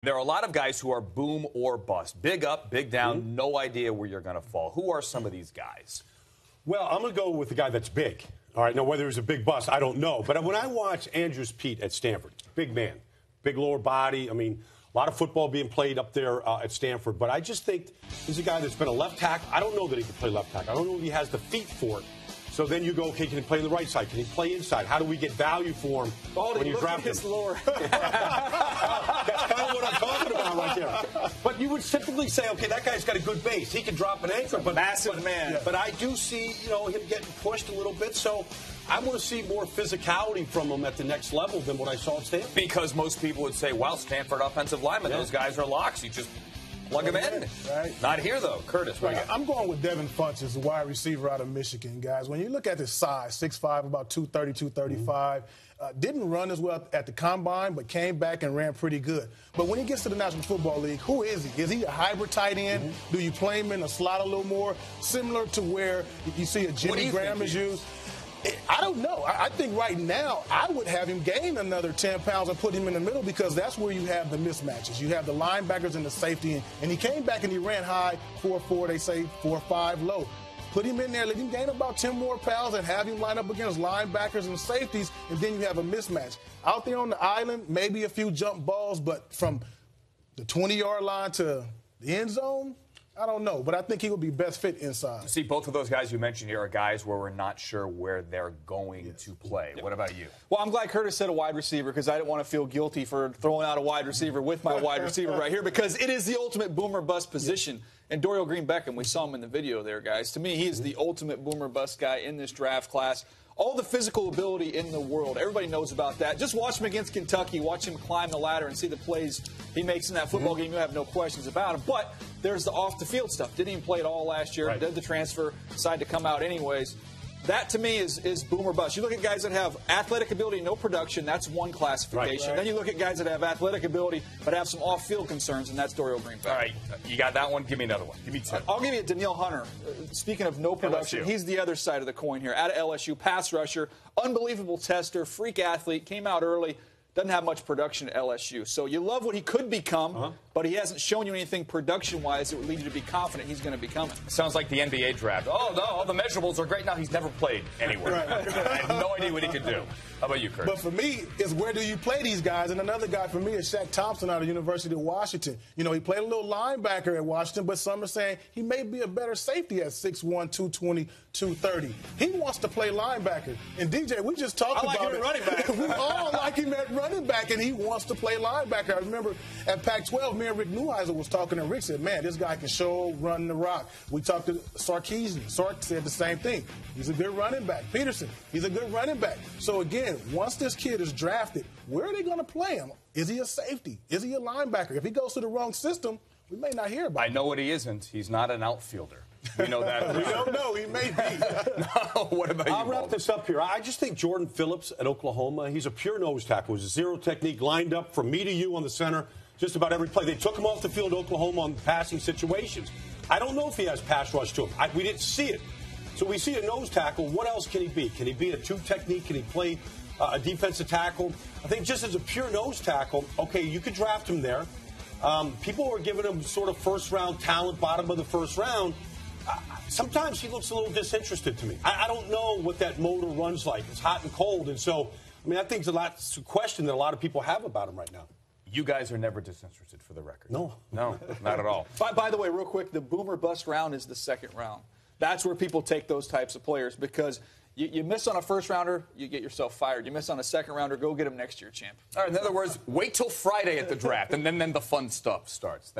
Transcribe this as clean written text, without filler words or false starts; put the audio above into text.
There are a lot of guys who are boom or bust. Big up, big down, no idea where you're going to fall. Who are some of these guys? Well, I'm going to go with the guy that's big. All right, now whether he's a big bust, I don't know. But when I watch Andrus Peat at Stanford, big man, big lower body. I mean, a lot of football being played up there at Stanford. But I just think he's a guy that's been a left tackle. I don't know that he can play left tackle. I don't know if he has the feet for it. So then you go, okay, can he play on the right side? Can he play inside? How do we get value for him when you draft him? That's kind of what I'm talking about right there. But you would typically say, okay, that guy's got a good base. He can drop an anchor. But massive man. But I do see, him getting pushed a little bit. So I want to see more physicality from him at the next level than what I saw at Stanford. Because most people would say, well, Stanford offensive linemen, those guys are locks. You just plug them in. Right. Not here, though. Curtis, right? I'm going with Devin Funchess, the wide receiver out of Michigan, guys. When you look at his size, 6'5", about 230, 235, didn't run as well at the combine, but came back and ran pretty good. But when he gets to the National Football League, who is he? Is he a hybrid tight end? Do you play him in a slot a little more? Similar to where you see a Jimmy Graham is used? I don't know. I think right now I would have him gain another 10 pounds and put him in the middle because that's where you have the mismatches. You have the linebackers and the safety. And he came back and he ran high, 4'4", they say 4'5", low. Put him in there, let him gain about 10 more pounds and have him line up against linebackers and safeties, and then you have a mismatch. Out there on the island, maybe a few jump balls, but from the 20-yard line to the end zone, I don't know, but I think he would be best fit inside. See, both of those guys you mentioned here are guys where we're not sure where they're going to play. What about you? Well, I'm glad Curtis said a wide receiver because I didn't want to feel guilty for throwing out a wide receiver with my wide receiver right here because it is the ultimate boomer bust position. And Dorial Green-Beckham, we saw him in the video there, guys. To me, he is the ultimate boomer bust guy in this draft class. All the physical ability in the world. Everybody knows about that. Just watch him against Kentucky. Watch him climb the ladder and see the plays he makes in that football game. You have no questions about him. But there's the off-the-field stuff. Didn't even play it all last year. Did the transfer. Decided to come out anyways. That, to me, is boomer bust. You look at guys that have athletic ability, no production. That's one classification. Then you look at guys that have athletic ability but have some off-field concerns, and that's Dorial Green-Beckham. All right. You got that one? Give me another one. Give me two. I'll give you Danielle Hunter. Speaking of no production, he's the other side of the coin here. Out of LSU, pass rusher, unbelievable tester, freak athlete, came out early. Doesn't have much production at LSU. So you love what he could become, but he hasn't shown you anything production-wise that would lead you to be confident he's going to become it. Sounds like the NBA draft. Oh, no, all the measurables are great. Now he's never played anywhere. I have no idea what he could do. How about you, Kurt? But for me, it's where do you play these guys? And another guy for me is Shaq Thompson out of the University of Washington. He played a little linebacker at Washington, but some are saying he may be a better safety at 6'1", 220, 230. He wants to play linebacker. And DJ, we just talked about it. Running back. We all like him at running back, and he wants to play linebacker. I remember at Pac-12, me and Rick Neuheisel was talking, and Rick said, man, this guy can show run the rock. We talked to Sarkisian. Sark said the same thing. He's a good running back. Peterson, he's a good running back. So, again, once this kid is drafted, where are they going to play him? Is he a safety? Is he a linebacker? If he goes to the wrong system, we may not hear about him. I know what he isn't. He's not an outfielder. We know that. We don't know. He may be. No, what about you, I'll wrap this up here. I just think Jordan Phillips at Oklahoma, he's a pure nose tackle. He's a zero technique, lined up from me to you on the center just about every play. They took him off the field at Oklahoma on passing situations. I don't know if he has pass rush to him. We didn't see it. So we see a nose tackle. What else can he be? Can he be a two technique? Can he play a defensive tackle? I think just as a pure nose tackle, okay, you could draft him there. People are giving him sort of first-round talent, bottom of the first round. Sometimes he looks a little disinterested to me. I don't know what that motor runs like. It's hot and cold. And so, I think it's a question that a lot of people have about him right now. You guys are never disinterested, for the record. No. No, not at all. By the way, real quick, the boomer bust round is the second round. That's where people take those types of players because you miss on a first rounder, you get yourself fired. You miss on a second rounder, go get him next year, champ. All right, in other words, wait till Friday at the draft, and then the fun stuff starts. Thanks.